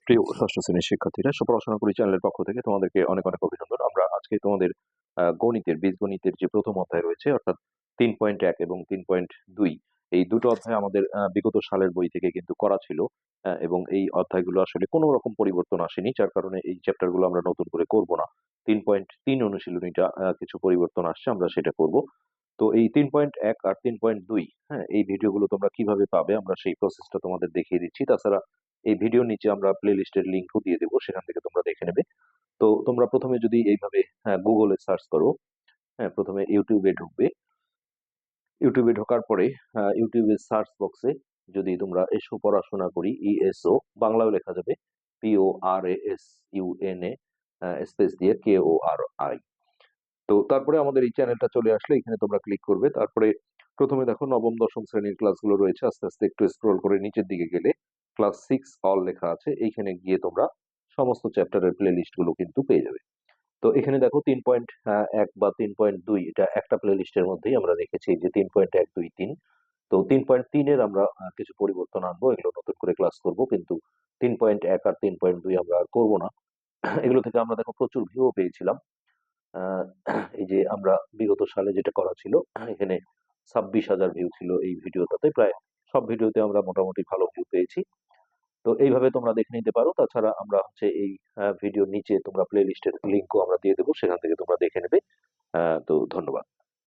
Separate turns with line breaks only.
প্রিয় ষষ্ঠ শ্রেণীর শিক্ষার্থীরা, পড়াশোনা করি চ্যানেলের পক্ষ থেকে তোমাদেরকে অনেক অনেক অভিনন্দন। আমরা আজকে তোমাদের বীজগণিতের যে প্রথম অধ্যায় রয়েছে অর্থাৎ 3.1 এবং 3.2, এই দুটো অধ্যায় আমাদের বিগত সালের বই থেকে কিন্তু করা ছিল। এবং এই অধ্যায়গুলো আসলে কোনো রকম পরিবর্তন আসেনি, যার কারণে এই চ্যাপ্টার গুলো আমরা নতুন করে করব না। 3.3 অনুশীলনীটা কিছু পরিবর্তন আসছে, আমরা সেটা করব। তো এই 3.1 আর 3.2, হ্যাঁ, এই ভিডিওগুলো তোমরা কিভাবে পাবে আমরা সেই প্রসেসটা তোমাদের দেখিয়ে দিচ্ছি। তাছাড়া এই ভিডিওর নিচে আমরা প্লে লিস্টের লিঙ্কও দিয়ে দেবো, সেখান থেকে তোমরা দেখে নেবে। তো তোমরা প্রথমে যদি এইভাবে গুগলে সার্চ করো, হ্যাঁ, প্রথমে ইউটিউবে ঢুকবে। ইউটিউবে ঢোকার পরে ইউটিউবের সার্চ বক্সে যদি তোমরা এসো পড়াশোনা করি, ইএসও বাংলাও লেখা যাবে, PORASUNA স্পেস দিয়ে KORI। তো তারপরে আমাদের এই চ্যানেলটা চলে আসলে এখানে তোমরা ক্লিক করবে। তারপরে প্রথমে দেখো নবম দশম শ্রেণীর ক্লাসগুলো রয়েছে, আস্তে আস্তে একটু স্ক্রল করে নিচের দিকে গেলে ক্লাস 6 অল লেখা আছে, এইখানে গিয়ে তোমরা সমস্ত চ্যাপ্টারের প্লে লিস্ট গুলো কিন্তু পেয়ে যাবে। তো এখানে দেখো 3.1 বা 3.2, এটা একটা প্লে লিস্টের মধ্যেই আমরা রেখেছি, যে 3.1, 2, 3। তো 3.3-এর আমরা কিছু পরিবর্তন আনবো, এগুলো নতুন করে ক্লাস করব, কিন্তু 3.1 আর 3.2 আমরা আর করবো না। এগুলো থেকে আমরা দেখো প্রচুর ভিউ পেয়েছিলাম। আহ, এই যে আমরা বিগত সালে যেটা করা ছিল, এখানে 26,000 ভিউ ছিল এই ভিডিওটাতে। প্রায় সব ভিডিওতে আমরা মোটামুটি ভালো ভিউ পেয়েছি। তো এইভাবে তোমরা দেখে নিতে পারো। তাছাড়া আমরা হচ্ছে এই ভিডিওর নিচে তোমরা প্লে লিস্টের লিঙ্কও আমরা দিয়ে দেবো, সেখান থেকে তোমরা দেখে নেবে। তো ধন্যবাদ।